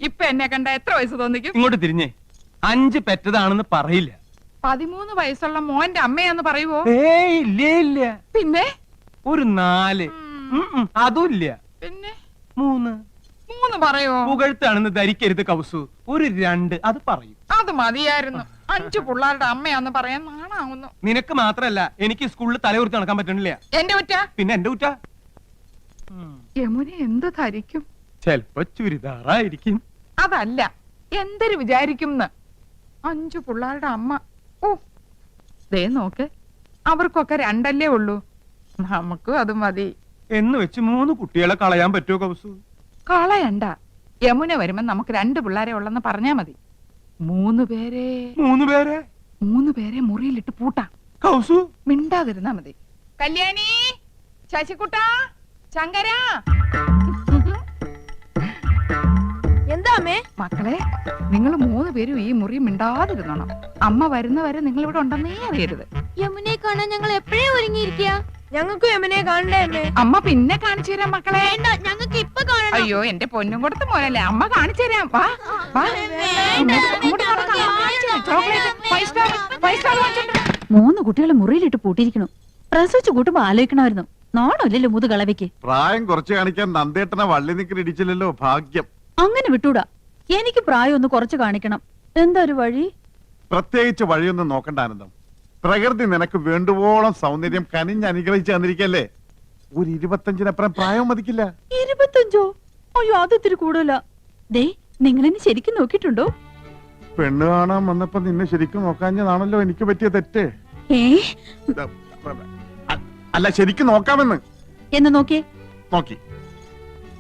ഇപ്പൊ എന്നെ കണ്ട എത്ര വയസ്സ് തോന്നിക്കും? ഇങ്ങോട്ട് തിരിഞ്ഞേ, 5 പെറ്റതാണെന്ന് പറയില്ല. 13 വയസ്സുള്ള മോന്റെ അമ്മയാന്ന് പറയുവോ? ഏയ് ഇല്ല ഇല്ല. പിന്നെ ഒരു 4. അതും ഇല്ല. പിന്നെ 3 പറയുവോ? പുകഴ്ത്താണെന്ന് ധരിക്കരുത് കൗസു. ഒരു 2 അത് പറയും. അത് മതിയായിരുന്നു. 5 പിള്ളേരുടെ അമ്മയാന്ന് പറയാൻ നാണാവുന്നു. നിനക്ക് മാത്രല്ല, എനിക്ക് സ്കൂളിൽ തലയുറത്ത് നടക്കാൻ പറ്റണില്ല. എന്റെ കുറ്റ? പിന്നെ എന്റെ കുറ്റ. യമുന എന്ത് ധരിക്കും? ചെലപ്പോ ചുരിദാറായിരിക്കും. അതല്ല, എന്തൊരു വിചാരിക്കും 5 പിള്ളേരുടെ അമ്മ. ഓ ദേ നോക്ക്, അവർക്കൊക്കെ 2 ഉള്ളൂ. നമുക്ക് അത് മതി എന്ന് വെച്ച് 3 കുട്ടികളെ കളയാൻ പറ്റുമോ കൗസു? കളയണ്ട. യമുന വരുമ്പോ നമുക്ക് 2 പിള്ളേരെ ഉള്ളെന്ന് പറഞ്ഞാ മതി. 3 പേരെ മുറിയിലിട്ട് പൂട്ടാം. കൗസു മിണ്ടാതിരുന്നാ മതി. കല്യാണി, ശശികുട്ട, ശങ്കര. എന്താ അമ്മേ? മക്കളെ, നിങ്ങൾ 3 പേരും ഈ മുറി മിണ്ടാതിരുന്നോണം. അമ്മ വരുന്നവരെ നിങ്ങൾ ഇവിടെ ഉണ്ടെന്നേ അറിയരുത്. യമുനെ കാണാൻ ഞങ്ങൾ എപ്പോഴേ ഒരുങ്ങിയിരിക്കുക. ഞങ്ങൾക്ക് യമുനെ കാണണ്ടേ അമ്മേ? അമ്മ പിന്നെ കാണിച്ചു തരാം മക്കളെ. ഞങ്ങൾക്ക് ഇപ്പൊ കാണണം. അയ്യോ, എന്റെ പൊന്നും കൊടുത്ത് മോനല്ലേ, അമ്മ കാണിച്ചു തരാം. വാ വാ. ചോക്ലേറ്റ് 3 കുട്ടികളെ മുറിയിലിട്ട് പൂട്ടിയിരിക്കണു. പ്രസവിച്ചു കൂട്ടുമ്പോ ആലോചിക്കണമായിരുന്നു. നാണല്ലോ മുതുകളവയ്ക്ക്. പ്രായം കുറച്ച് കാണിക്കാൻ നന്ദേട്ടനെ വള്ളി നിക്കൽ ഇടിച്ചില്ലല്ലോ, ഭാഗ്യം. അങ്ങനെ വിട്ടൂടാ. എനിക്ക് പ്രായം ഒന്ന് കുറച്ച് കാണിക്കണം. എന്താ ഒരു വഴി? പ്രത്യേകിച്ച് വഴിയൊന്നും നോക്കണ്ട ആനന്ദം. പ്രകൃതി നിനക്ക് വേണ്ടുവോളം സൗന്ദര്യം കനിഞ്ഞ് അനുഗ്രഹിച്ച് തന്നിരിക്കല്ലേ. ഒരു 25-നപ്പുറം പ്രായം മതിക്കില്ല. 25? അയ്യോ, അത് ഇത്തിരി കൂടുതലാ. ദേ, നിങ്ങളെന്നെ ശരിക്കും നോക്കിയിട്ടുണ്ടോ? പെണ്ണ് കാണാൻ വന്നപ്പോ നിന്നെ ശരിക്കും നോക്കാഞ്ഞതാണല്ലോ എനിക്ക് പറ്റിയ തെറ്റ്. അല്ല, ശരിക്കും നോക്കാമെന്ന്. എന്ന് നോക്കിയേ. നോക്കി.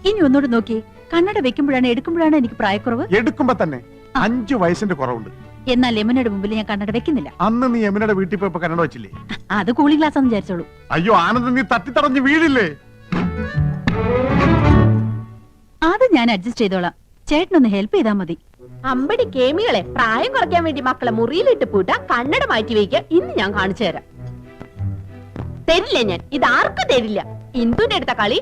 ഇനി ഒന്നുകൂടെ നോക്കിയേ. കണ്ണട വെക്കുമ്പോഴാണ് എടുക്കുമ്പോഴാണ് എനിക്ക് പ്രായക്കുറവ്? എടുക്കുമ്പോ തന്നെ 5 വയസ്സിന്റെ കുറവുണ്ട്. എന്നാൽ യമുനയുടെ മുമ്പിൽ ഞാൻ കണ്ണട വെക്കുന്നില്ല. അന്ന് നീ യമുനയുടെ വീട്ടിൽ പോയപ്പോ കണ്ണട വെച്ചില്ലേ? അത് കൂളിംഗ് ഗ്ലാസ് എന്ന് വിചാരിച്ചോളൂ. അയ്യോ ആനന്ദ്, നീ തട്ടിത്തടഞ്ഞ് വീഴില്ലേ? അത് ഞാൻ അഡ്ജസ്റ്റ് ചെയ്തോളാം. ചേട്ടനൊന്ന് ഹെൽപ്പ് ചെയ്താൽ മതി. അമ്പടി കേമികളെ, പ്രായം കുറയ്ക്കാൻ വേണ്ടി മക്കളെ മുറിയിലിട്ട് പൂട്ട, കണ്ണട മാറ്റി വയ്ക്കുക. ഇന്ന് ഞാൻ കാണിച്ചു തരാം. തരില്ല ഞാൻ, ഇത് ആർക്കും തരില്ല. ഇന്ദുന്റെ അടുത്ത കളി.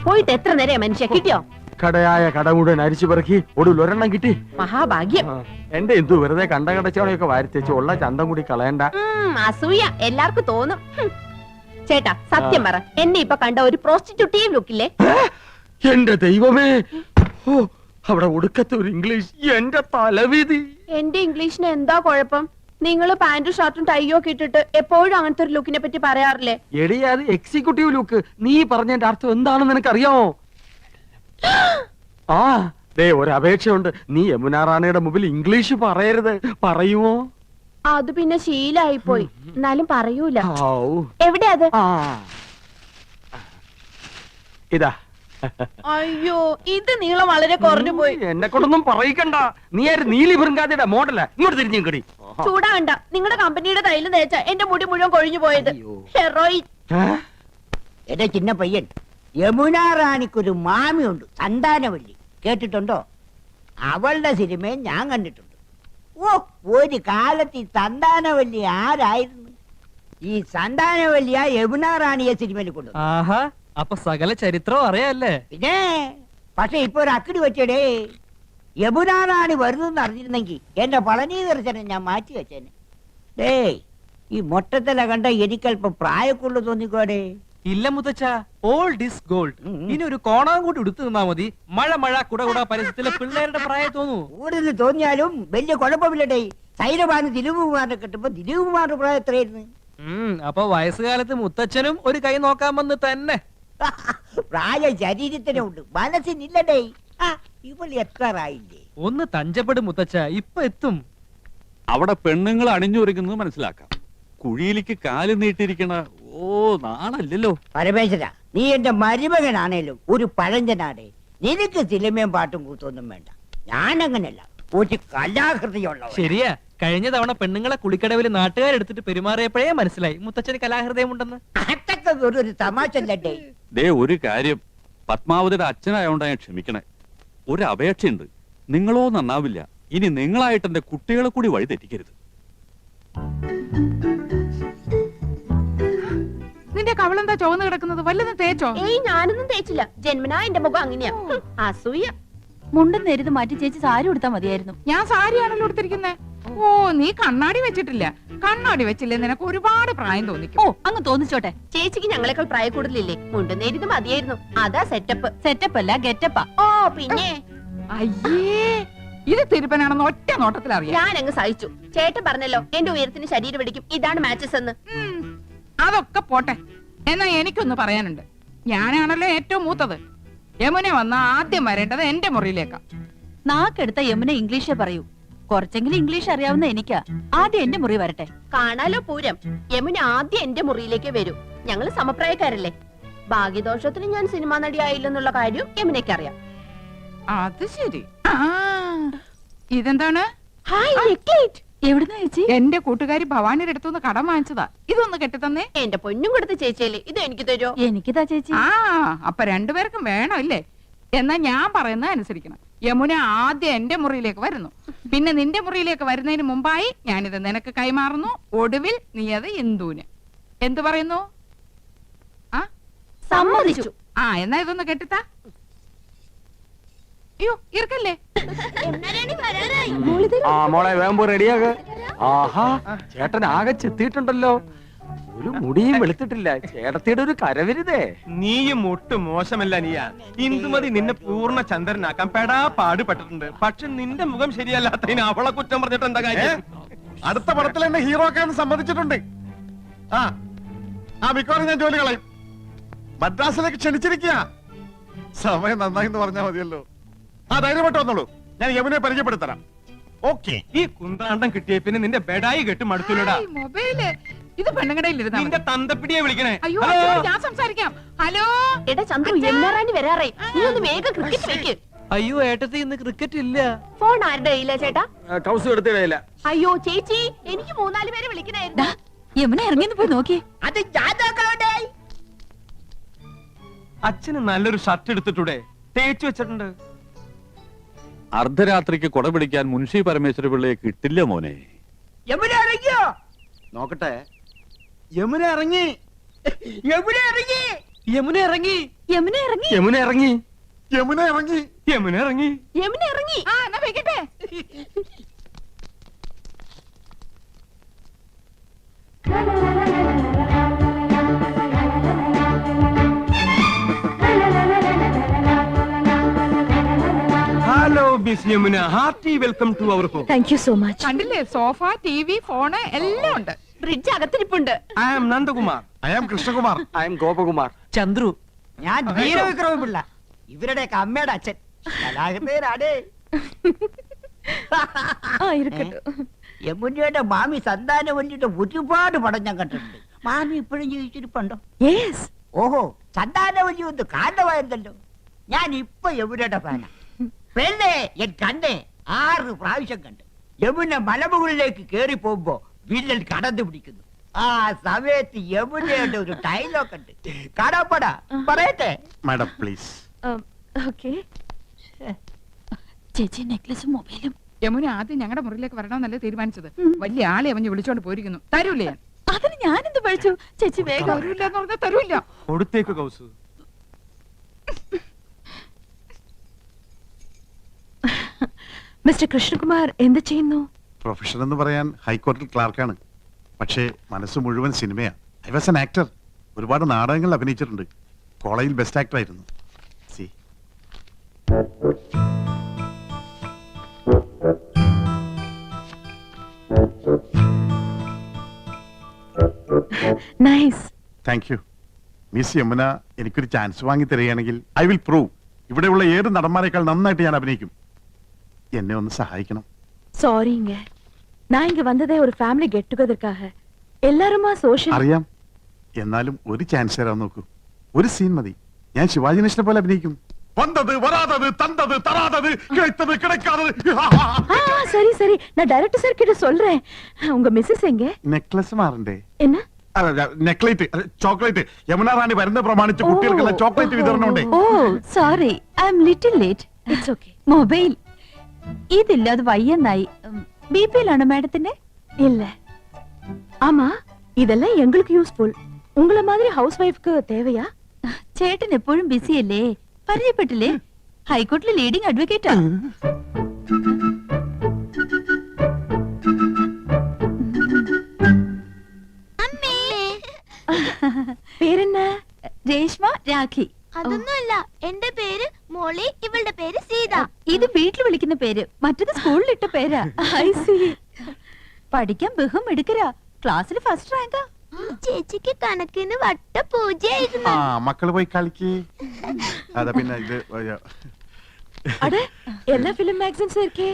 പോയിട്ട് എത്ര നേരം മനുഷ്യ കിട്ടിയോ? കടയായ കട മുഴുവൻ അരിച്ചു പെറുക്കി ഒടുവിൽ ഒരെണ്ണം കിട്ടി. മഹാഭാഗ്യം. എന്റെ എന്തു വെറുതെ കണ്ട കടച്ചവണയൊക്കെ വാരിത്തേച്ച് ഉള്ള ചന്തം കൂടി കളയണ്ട. അസൂയ എല്ലാവർക്കും തോന്നും. ചേട്ടാ സത്യം പറ, എന്നെ ഇപ്പൊ കണ്ട ഒരു പ്രോസ്റ്റിറ്റ്യൂട്ടീവ് ലുക്കില്ലേ? എന്റെ ദൈവമേ, അവിടെ ഒടുക്കത്തെ ഒരു ഇംഗ്ലീഷ്. എന്റെ തലവിധി. എന്റെ ഇംഗ്ലീഷിന് എന്താ കുഴപ്പം? നിങ്ങൾ പാന്റും ഷർട്ടും ടൈയോ ഒക്കെ ഇട്ടിട്ട് എപ്പോഴും അങ്ങനത്തെ ഒരു ലുക്കിനെ പറ്റി പറയാറില്ലേ? എടി, അത് എക്സിക്യൂട്ടീവ് ലുക്ക്. നീ പറഞ്ഞതിന്റെ അർത്ഥം എന്താണെന്ന് നിനക്കറിയാമോ? ആ ദേ, ഒരു അപേക്ഷയുണ്ട്. നീ യമുന റാണിയുടെ മുമ്പിൽ ഇംഗ്ലീഷ് പറയരുത്. പറയുമോ? അത് പിന്നെ ശീലായി പോയി. എന്നാലും പറയൂല. എവിടെ അത്? ഇതാ. അയ്യോ, ഇത് നീളം വളരെ കുറഞ്ഞു പോയി. എന്നെ കൊണ്ടൊന്നും പറയിക്കണ്ട. നീ ആര് നീലി ബൃങ്കാതിയുടെ മോഡലാ. ഇങ്ങോട്ട് തിരിഞ്ഞു കടി. ചൂടാകണ്ട. നിങ്ങളുടെ കമ്പനിയുടെ തൈല് തേച്ച എന്റെ മുടി മുഴുവൻ കൊഴിഞ്ഞു പോയത്. ഹെറോയിൻ. എന്റെ ചിന്ന പയ്യൻ, യമുന റാണിക്കൊരു മാമിയുണ്ട്, സന്താനവല്ലി. കേട്ടിട്ടുണ്ടോ? അവളുടെ സിനിമയും ഞാൻ കണ്ടിട്ടുണ്ട്. ഓ, ഒരു കാലത്ത് ഈ സന്താനവല്ലി ആരായിരുന്നു? ഈ സന്താനവല്ലിയ യമുന റാണിയെ സിനിമയിൽ കൊണ്ടു. അപ്പൊ സകല ചരിത്രം അറിയാല്ലേ? പിന്നെ പക്ഷെ ഇപ്പൊ ഒരു അക്കടി വെച്ചടേ. യമുന റാണി വരുന്നെന്ന് അറിഞ്ഞിരുന്നെങ്കിൽ എന്റെ പളനി ദർശനം ഞാൻ മാറ്റി വെച്ചേനെ. ഡേ, ഈ മൊട്ടത്തില കണ്ട എനിക്കല്പം പ്രായക്കുള്ളു തോന്നിക്കോടെ. ഇല്ല മുത്തച്ഛ, ഓൾഡ് ഈസ് ഗോൾഡ്. ഇനി ഒരു കോണാൻ കൂടി എടുത്തു നിന്നാ മതി. മഴ കുട പരസ്യത്തിലെ പിള്ളേരുടെ പ്രായം തോന്നൂ. കൂടുതൽ തോന്നിയാലും വലിയ കുഴപ്പമില്ലടേ. സൈരഭാന് ദിലീപ് കുമാറിനെ കിട്ടുമ്പോ ദിലീപ് കുമാറിന്റെ പ്രായം എത്രയായിരുന്നു? അപ്പൊ വയസ്സുകാലത്ത് മുത്തച്ഛനും ഒരു കൈ നോക്കാൻ വന്ന് തന്നെ. പ്രായം ശരീരത്തിനുണ്ട്, മനസ്സിനില്ലടേ. ഇവൾ എത്താറായില്ലേ? ഒന്ന് തഞ്ചപ്പെടും മുത്തച്ഛ, ഇപ്പൊ എത്തും. അവിടെ പെണ്ണുങ്ങൾ അണിഞ്ഞൊരുങ്ങുന്നത് മനസ്സിലാക്കാം. കുഴിയിലേക്ക് കാല് നീട്ടിരിക്കണ നാണല്ലോ. പരമേശ്വര, നീ എന്റെ മരുമകനാണേലും ഒരു പഴഞ്ചനാടേ. നിനക്ക് സിനിമയും പാട്ടും കൂത്തൊന്നും വേണ്ട. ഞാനങ്ങനല്ല, ഒരു കലാകൃതിയുള്ള. ശരിയാ, കഴിഞ്ഞ തവണ പെണ്ണുങ്ങളെ കുളിക്കടവിൽ നാട്ടുകാരെടുത്തിട്ട് പെരുമാറിയപ്പോഴേ മനസ്സിലായി മുത്തച്ഛന് കലാഹൃദയം ഉണ്ടെന്ന്. അതൊക്കെ ഒരു തമാശല്ലേ. ദേ, ഒരു കാര്യം, പത്മാവതിയുടെ അച്ഛനായോണ്ടാ ഞാൻ ക്ഷമിക്കണേ. ഒരു അപേക്ഷയുണ്ട്. നിങ്ങളോ നന്നാവില്ല. ഇനി നിങ്ങളായിട്ട് എന്റെ കുട്ടികളെ കൂടി വഴി തെറ്റിക്കരുത്. നിന്റെ കവളെന്താ ചുവന്ന് കിടക്കുന്നത്? വല്ലതും തേച്ചോ? ഏയ് ഞാനൊന്നും തേച്ചില്ല. ജന്മനാ എന്റെ മുഖം അങ്ങനെയാ. അസൂയ. മുണ്ടും നേരിത് മാറ്റി ചേച്ചി സാരി ഉടുത്താ മതിയായിരുന്നു. ഞാൻ സാരിയാണല്ലോ എടുത്തിരിക്കുന്നത്. ഓ, നീ കണ്ണാടി വെച്ചിട്ടില്ല. കണ്ണാടി വെച്ചില്ലേ നിനക്ക് ഒരുപാട് പ്രായം തോന്നിക്കും. ഓ അങ്ങ് തോന്നിച്ചോട്ടെ. ചേച്ചിക്ക് ഞങ്ങളെക്കാൾ പ്രായ കൂടുതലില്ലേ? മുണ്ടും നേരിത് മതിയായിരുന്നു. അതാ സെറ്റപ്പ്. സെറ്റപ്പ് അല്ല ഗെറ്റപ്പാ. ഓ പിന്നെ അയ്യേ, ഇത് തിരുപ്പനാണെന്ന് ഒറ്റ നോട്ടത്തിൽ അറിയാം. ഞാൻ അങ്ങ് സഹിച്ചു. ചേട്ടൻ പറഞ്ഞല്ലോ എന്റെ ഉയരത്തിന് ശരീരം പിടിക്കും, ഇതാണ് മാച്ചസ് എന്ന്. അതൊക്കെ പോട്ടെ. എന്നാ എനിക്കൊന്ന് പറയാനുണ്ട്. ഞാനാണല്ലോ ഏറ്റവും മൂത്തത്. യമുന വന്ന ആദ്യം വരേണ്ടത് എന്റെ മുറിയിലേക്കാ. നാക്കെടുത്ത യമുന ഇംഗ്ലീഷേ പറയൂ. കുറച്ചെങ്കിലും ഇംഗ്ലീഷ് അറിയാവുന്ന എനിക്കാ. ആദ്യം എന്റെ മുറി വരട്ടെ. കാണാലോ പൂരം. യമുന ആദ്യം എന്റെ മുറിയിലേക്ക് വരൂ. ഞങ്ങള് സമപ്രായക്കാരല്ലേ. ഭാഗ്യദോഷത്തിന് ഞാൻ സിനിമാ നടിയായില്ലെന്നുള്ള കാര്യം യമുനയ്ക്ക് അറിയാം. അത് ശരി. ഇതെന്താണ്? ഹായ് നെക്ലേറ്റ്. എവിടുന്നാ ചേച്ചി? എന്റെ കൂട്ടുകാരി ഭവാനിയുടെ അടുത്തുനിന്ന് കടം വാങ്ങിച്ചതാ. ഇതൊന്ന് കെട്ടിത്തന്നേ. എന്റെ പൊന്നും കൊടുത്ത ചേച്ചിയല്ലേ, ഇത് എനിക്ക് തരുമോ? എനിക്കിതാ ചേച്ചി. അപ്പൊ രണ്ടുപേർക്കും വേണം ഇല്ലേ? എന്നാ ഞാൻ പറയുന്നത് അനുസരിക്കണം. യമുന ആദ്യം എന്റെ മുറിയിലേക്ക് വരുന്നു. പിന്നെ നിന്റെ മുറിയിലേക്ക് വരുന്നതിന് മുമ്പായി ഞാനിത് നിനക്ക് കൈമാറുന്നു. ഒടുവിൽ നീ അത് ഇന്ദുവിന്. എന്തു പറയുന്നു? സമ്മതിച്ചു. എന്നാ ഇതൊന്ന് കെട്ടിത്താ. അയ്യോ, ഇറക്കല്ലേ. മോളെ വേമ്പോ റെഡിയാക. ആഹാ, ചേട്ടൻ ആകെ ചെത്തിയിട്ടുണ്ടല്ലോ. ഒരു മുടിയും വെളുത്തിട്ടില്ല. ചേട്ടത്തിയുടെ ഒരു കരവരുതേ. നീയും ഒട്ടും മോശമല്ല നീയ. ഇന്ദുമതി നിന്നെ പൂർണ്ണ ചന്ദ്രനാക്കാൻ പെടാ പാടുപെട്ടിട്ടുണ്ട്. പക്ഷെ നിന്റെ മുഖം ശരിയല്ലാത്തതിന് അവളെ കുറ്റം പറഞ്ഞിട്ട് എന്താ കാര്യം? അടുത്ത പടത്തിൽ എന്നെ ഹീറോ ആക്കാൻ സമ്മതിച്ചിട്ടുണ്ട്. മിക്കവാറും ഞാൻ ജോലി കളയും. മദ്രാസിലേക്ക് ക്ഷണിച്ചിരിക്കുക. സമയം നന്നായി എന്ന് പറഞ്ഞാൽ മതിയല്ലോ. ധൈര്യമായിട്ട് വന്നോളൂ. ഞാൻ യമുനെ പരിചയപ്പെടുത്തരാം. ഓക്കെ. ഈ കുന്താണ്ടം കിട്ടിയ പിന്നെ നിന്റെ ബെഡായി കെട്ട് മടുത്തില്ലടാ. മൊബൈല് ഇത് പെണ്ണുങ്ങടയിലിരുന്ന നിന്റെ തന്തപ്പിടിയെ വിളിക്കണേ. അയ്യോ, ഹലോ? അച്ഛനോട് ഞാൻ സംസാരിക്കാം. ഹലോ എടാ ചന്ദ്രു, യമുനാറാണി വരാറേ. നീ ഒന്ന് വേഗം ക്രിക്കറ്റ് വെക്ക്. അയ്യോ ഏട്ടത്തി, ഇന്ന് ക്രിക്കറ്റ് ഇല്ല. ഫോൺ ആരുടെ കയ്യിലാ ചേട്ടാ? കൗസ് എടുത്തിടയില്ല. അയ്യോ ചേച്ചി, എനിക്ക് 3-4 പേരെ വിളിക്കണായിരുന്നു. യമുന ഇറങ്ങിന്ന് പോയി നോക്കി. അത് ജാതകോടെ. അച്ഛന് നല്ലൊരു ഷർട്ട് എടുത്തിട്ടൂടെ? തേച്ചു വെച്ചിട്ടുണ്ട്. അർദ്ധരാത്രിക്ക് കൊട പിടിക്കാൻ മുൻഷി പരമേശ്വര പിള്ളയെ കിട്ടില്ല മോനെ. യമുന ഇറങ്ങിയോ? നോക്കട്ടെ. യമുന ഇറങ്ങി. യമുന ഇറങ്ങി. യമുന ഇറങ്ങി. യമുന ഇറങ്ങി. യമുന ഇറങ്ങി. യമുന ഇറങ്ങി. യമുന ഇറങ്ങി. യമുന ഇറങ്ങി. എന്നാ വെക്കട്ടെ. Hello miss Yamuna, hearty welcome to our home. Thank you so much. കണ്ടില്ലേ, സോഫ, TV, ഫോണ് എല്ലാം ഉണ്ട്. ഫ്രിഡ്ജ് അകത്തിരിപ്പുണ്ട്. I am Nandakumar. I am Krishnakumar. I am Gopakumar. Chandru. ഞാൻ വീരവിക്രമ പിള്ള, ഇവരുടെയൊക്കെ അമ്മയുടെ അച്ഛൻ. കലാകൃതരാടേ. യമുനയുടെ മാമി സന്താനവല്ലിയുടെ ഒരുപാട് പടം ഞാൻ കണ്ടിട്ടുണ്ട്. മാമി ഇപ്പോഴും ജീവിച്ചിരിപ്പുണ്ടോ? യെസ്. ഓഹോ, സന്താനവല്ലി ഒന്ന് കാരണമായിരുന്നല്ലോ. ഞാൻ ഇപ്പൊ യമുനയുടെ ഫാനാ. പെണ്ണേ, എൻ കണ്ണേ 6 പ്രാവശ്യം കണ്ട്. യമുന മലമുകളിലേക്ക് കേറി പോകുമ്പോ വില്ലൻ കടന്നു പിടിക്കുന്നു. ആ സമയത്ത് യമുനയുടെ ഒരു ഡയലോഗ് ഉണ്ട്. കാണാപ്പടാ, പറയട്ടെ. Madam please. ഓക്കേ. ചേച്ചി നെക്ലസും മൊബൈലും. യമുന ആദ്യം ഞങ്ങളുടെ മുറിയിലേക്ക് വരണമെന്നല്ലേ തീരുമാനിച്ചത്. വലിയ ആളെ അവഞ്ഞ് വിളിച്ചോണ്ട് പോയിരിക്കുന്നു. തരൂലേ? അതിന് ഞാനെന്ത് പഴിച്ചു? ചേച്ചി വേഗം. തരൂല്ല എന്ന് പറഞ്ഞാൽ തരൂല്ല. കൊടുത്തേക്ക് കൗസ്. മിസ്റ്റർ കൃഷ്ണകുമാർ എന്ത് ചെയ്യുന്നു? പ്രൊഫഷൻ എന്ന് പറയാൻ ഹൈക്കോടതിയിൽ ക്ലാർക്കാണ്. പക്ഷേ മനസ്സ് മുഴുവൻ സിനിമയാ. I was an actor. ഒരുപാട് നാടകങ്ങളിൽ അഭിനയിച്ചിട്ടുണ്ട്. കോളേജിൽ ബെസ്റ്റ് ആക്ടർ ആയിരുന്നു. See nice. Thank you. Miss Yamuna എനിക്കൊരു ചാൻസ് വാങ്ങി തരികയാണെങ്കിൽ ഐ വിൽ പ്രൂവ് ഇവിടെയുള്ള ഏത് നടന്മാരെക്കാൾ നന്നായിട്ട് ഞാൻ അഭിനയിക്കും. എന്നെ ഒന്ന് സഹായിക്കണം. சாரிங்க, நான் இங்க வந்ததே ஒரு ஃபேமிலி கெட் டுகெதர்க்காக. எல்லாருமா சோஷியல். അറിയാം. എന്നാലും ഒരു ചാൻസ് തരാൻ നോക്കൂ. ഒരു സീൻ മതി. ഞാൻ ശിവാജി ഗണേശനെ പോലെ അഭിനയിക്കും. വന്നത് വരാതത് തന്തത് തരാതത് കിടത്തത് കിടക്കാതത്. சரி சரி, நான் டைரக்டர் சார் கிட்ட சொல்றேன். உங்க மிஸ்ஸஸ் எங்க? നെക്ലസ് മാറണ്ടേ? என்ன? നെക്ലേറ്റ്, ചോക്ലേറ്റ്. യമുന റാണി വരുന്ന പ്രമാണിച്ച് കുട്ടികൾക്കുള്ള ചോക്ലേറ്റ് വിതരണം ഉണ്ട്. Oh sorry, I am little late. It's okay. Mobile ഇതില്ല, അത് വയ്യെന്നായി. ബിപിയിലാണോ മാഡത്തിന്റെ? ഇല്ല. ஆமா, இதெல்லாம் எங்களுக்கு யூஸ்ஃபுல். ഉങ്ങളെ മാതിരി ഹൗസ് വൈഫ്ക്ക് തേവയാ? ചേട്ടൻ എപ്പോഴും ബിസിയല്ലേ, പരിചയപ്പെട്ടില്ലേ? ഹൈക്കോർട്ടിലെ ലീഡിംഗ് അഡ്വക്കേറ്റാ. പേരെന്നാ? രേഷ്മ രാഖി. അതൊന്നുമല്ല, എന്റെ പേര് മോളി, ഇവളുടെ പേര് സീത. ഇത് വീട്ടിൽ വിളിക്കുന്ന പേര്, മറ്റത് സ്കൂളിലിട്ട പേരാ. I see. പഠിക്കാൻ ബഹും എടുക്കരാ, ക്ലാസ്സിൽ ഫസ്റ്റ് റാങ്കാ. ചേച്ചിക്ക് കണക്കിന് വട്ട പൂജയായിരുന്നു. ആ മക്കള് പോയി കളിക്ക്. അതാ പിന്നെ ഇത് அட எல்லா ஃபிலிம் மேகசின்ஸ் இருக்கே,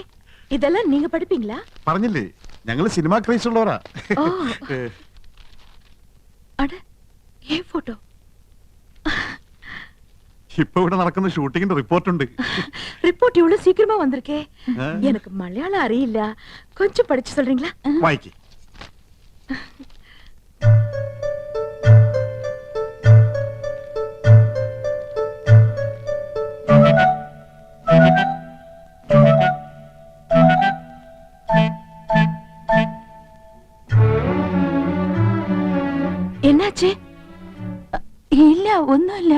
இதெல்லாம் நீங்க படிப்பீங்களா? പറഞ്ഞില്ലേ ഞങ്ങള് സിനിമ ക്രേസ് ഉള്ളവരാ. ஓ. அட ஏன் போட்டோ? ഇപ്പൊ ഇവിടെ നടക്കുന്ന ഷൂട്ടിങ്ങിന്റെ റിപ്പോർട്ട് ഉണ്ട്. ரிப்போர்ட் இவ்வளவு சீக்கிரமா வந்திருக்கே. ஆ. எனக்கு மலையாளம் அறியில்ல, கொஞ்சம் படிச்சு சொல்றீங்களா? വായിക്ക്. என்னாச்சு? ഇല്ല, ഒന്നുമില്ല.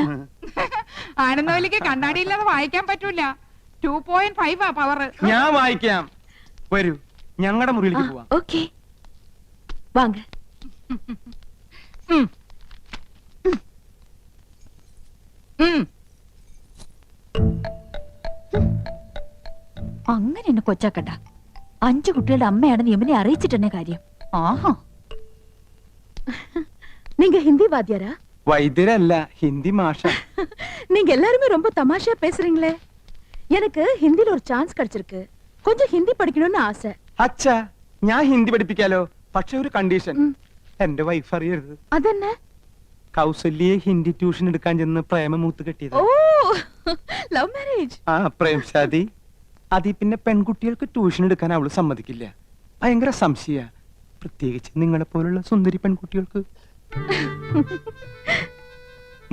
ആനന്ദവല്ലിക്ക് കണ്ണാടിയില്ലാതെ വായിക്കാൻ പറ്റൂല. 2.5 പവർ. ഞാൻ വായിക്കാം. വരൂ, ഞങ്ങളുടെ മുറിയിലേക്ക് പോവാം. ஓகே வாங்க. അങ്ങനെ എന്നെ കൊച്ചാക്കണ്ട. 5 കുട്ടികളുടെ അമ്മയാണെന്ന് യമുനെ അറിയിച്ചിട്ടെന്നെ കാര്യം. ആഹാ, நீங்க ஹிந்தி வாத்தியாரா? വൈദ്യരല്ല, ഹിന്ദി മാഷ. நீங்க எல்லாருமே ரொம்ப தமாஷா பேசுறீங்களே. எனக்கு ஹிந்தில ஒரு சான்ஸ் கிடைச்சிருக்கு, கொஞ்சம் ஹிந்தி படிக்கணும்னு ஆசை. അച്ഛാ, ഞാൻ ഹിന്ദി പഠിപ്പിക്കാലോ, പക്ഷെ ഒരു കണ്ടീഷൻ. എന്റെ വൈഫ് അറിയരുത്. അതെന്നെ? കൗസല്യെ ഹിന്ദി ട്യൂഷൻ എടുക്കാൻ ചെന്ന് പ്രേമമൂത്ത് കെട്ടിയത്. ഓ, ലവ് മാരേജ്. ആ പ്രേംശാദി. അതി പിന്നെ പെൺകുട്ടികൾക്ക് ട്യൂഷൻ എടുക്കാൻ അവള് സമ്മതിക്കില്ല. ഭയങ്കര സംശയ, പ്രത്യേകിച്ച് നിങ്ങളെ പോലുള്ള സുന്ദരി പെൺകുട്ടികൾക്ക്.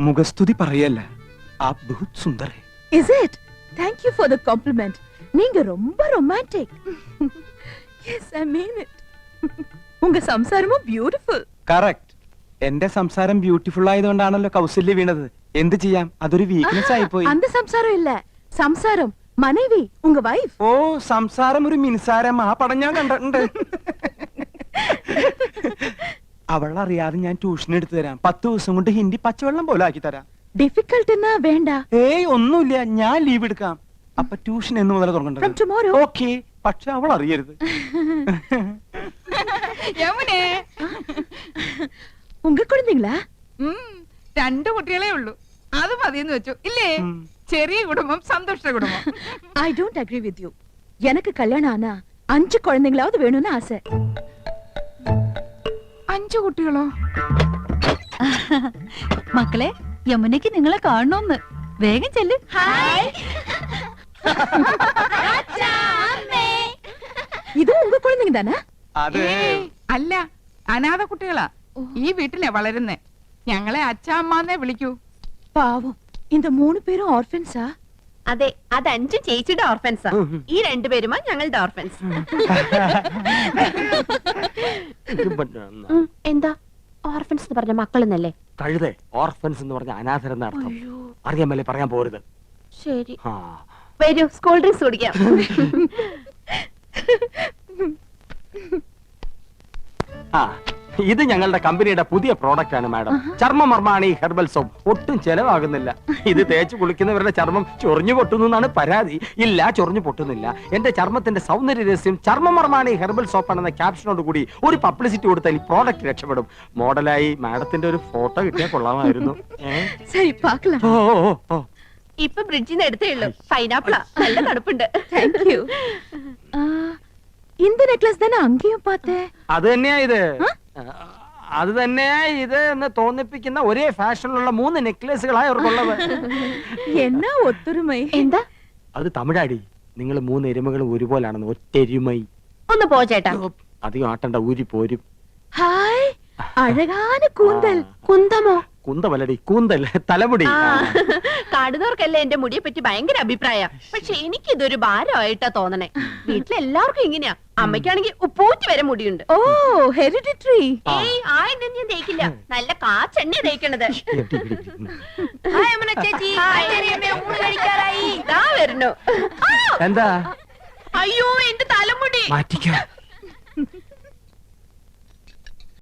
മുഖസ്തുതി പറയല്ല, ആ ബഹുത് സുന്ദർ ഹൈ. Is it? Thank you for the compliment. நீங்க ரொம்ப romantic. Yes, I mean it. உங்க സംസാരமும் beautiful. കറക്റ്റ്. എന്റെ സംസാരം ബ്യൂട്ടിഫുൾ ആയതുകൊണ്ടാണല്ലോ കൗസല്യ വീണത്. എന്ത് ചെയ്യാം, അതൊരു വീക്ക്നെസ് ആയിപ്പോയി. அந்த സംസാരം இல்ல, സംസാരം മனைവി, ഉங்க വൈഫ്. ഓ, സംസാരം ഒരു മിൻസാരം. ആ പടം ഞാൻ കണ്ടിട്ടുണ്ട്. അവളറിയാതെ ഞാൻ ട്യൂഷൻ എടുത്തു തരാം. 10 ദിവസം കൊണ്ട് ഹിന്ദി പച്ചവെള്ളം പോലെ ആക്കി തരാം. ഡിഫിക്കൽട്ട് എന്നാ വേണ്ട. ഏയ് ഒന്നുമില്ല, ഞാൻ ലീവ് എടുക്കാം. അപ്പൊ ട്യൂഷൻ എന്ന് മുതൽ From തുടങ്ങേണ്ടത്. tomorrow. ഓക്കെ, പക്ഷെ അവൾ അറിയരുത്. യമുനെ, உங்க குழந்தைங்களா? 2 കുട്ടികളെ ഉള്ളൂ. അത് മതിയെന്ന് വെച്ചു ഇല്ലേ? ഉം. ചെറിയ കുടുംബം, സന്തുഷ്ട കുടുംബം. I don't agree with you. எனக்கு கல்யாணம் ஆனா 5 குழந்தைங்களாவது வேணும்னு ஆசை. 5 കുട്ടികളോ? മക്കളെ, യമുനയ്ക്ക് നിങ്ങളെ കാണണമെന്ന്. വേഗം ചെല്ല്. இது உங்க குழந்தைங்க தானே? അത് ഏയ്, അല്ല, അനാഥ കുട്ടികളാ. ഈ വീട്ടിലെ വളരുന്നേ. ഞങ്ങളെ അച്ഛാമ്മന്നേ വിളിക്കൂ. பாவம், இந்த 3 பேரும் ஆர்ஃபன்ஸா? അതെ, അത് 5 ചേച്ചിയുടെ ഓർഫൻസാ. ഈ 2 പേരുമാ ഞങ്ങളുടെ ഓർഫൻസ്. എന്താ ഓർഫൻസ് എന്ന് പറഞ്ഞ മക്കളെന്നല്ലേ? കഴുതേ, ഓർഫൻസ് എന്ന് പറഞ്ഞ അനാഥരെന്ന അർത്ഥം. അറിയാമല്ലേ, പറയാൻ പോരുത്. ശരി, ആ, വരൂ, സ്കൂൾ ഡ്രിങ്ക്സ് കുടിക്കാം. ആ, ഇത് ഞങ്ങളുടെ കമ്പനിയുടെ പുതിയ പ്രോഡക്റ്റ് ആണ് മാഡം. ചർമ്മമർമാണി herbal soap. ഒട്ടും ചെലവാകുന്നില്ല. ഇത് തേച്ച് കുളിക്കുന്നവരുടെ ചർമ്മം ചൊറിഞ്ഞു പൊട്ടുന്നു എന്നാണ് പരാതി. ഇല്ല, ചൊറിഞ്ഞു പൊട്ടുന്നില്ല. എന്റെ ചർമ്മത്തിന്റെ സൗന്ദര്യ രഹസ്യം ചർമ്മമർമാണി ഹെർബൽ സോപ്പ് ആണെന്ന ക്യാപ്ഷനോട് കൂടി ഒരു പബ്ലിസിറ്റി കൊടുത്താൽ ഈ പ്രോഡക്റ്റ് രക്ഷപ്പെടും. മോഡലായി മാഡത്തിന്റെ ഒരു ഫോട്ടോ കിട്ടിയാൽ കൊള്ളാമായിരുന്നു. ശരി, പാக்கலாம். ഓ ഓ, ഓ, ഓ. ഇപ്പൊ ബ്രിഡ്ജിൽ നിന്ന് എടുത്തേ ഉള്ളൂ. പൈനാപ്പിളാ, നല്ല തണുപ്പുണ്ട്. Thank you. இந்த நெக்லஸ் தானே அங்கேயும் பார்த்தேன். അത് തന്നെയാ ഇത്. അത് തന്നെയാ ഇത് എന്ന് തോന്നിപ്പിക്കുന്ന ഒരേ ഫാഷനിലുള്ള 3 നെക്ലേസുകളായി അവർക്കുള്ളത്. എന്നാ ഒത്തൊരുമൈ. എന്താ? അത് തമിഴാടി. നിങ്ങൾ 3 എരുമകളും ഒരുപോലാണെന്ന്. ഒറ്റെരുമൈ. ഒന്ന് പോ ചേട്ടാ. അധികം ആട്ടണ്ട, ഊരി പോരും. ഹായ്, അഴകാന കൂന്തൽ. കുന്തമോ? കുന്തമല്ലടി കൂന്തൽ തലമുടി. കാണുന്നവർക്കല്ലേ എന്റെ മുടിയെ പറ്റി ഭയങ്കര അഭിപ്രായ. പക്ഷെ എനിക്കിതൊരു ഭാരമായിട്ടാ തോന്നണേ. വീട്ടിലെല്ലാവർക്കും ഇങ്ങനെയാ. അമ്മയ്ക്കാണെങ്കിൽ ഉപ്പൂറ്റി വരെ മുടിയുണ്ട്. ഓ ഹെറിഡിറ്ററി. ഏയ് ആ എണ്ണ ഞാൻ തേക്കില്ല. നല്ല കാച്ചെണ്ണ തേക്കണത്. ചേച്ചി ഊണ് കഴിക്കാറായി. ഇതാ വരുന്നു. എന്താ? അയ്യോ എന്റെ തലമുടി മാറ്റിക്കോ.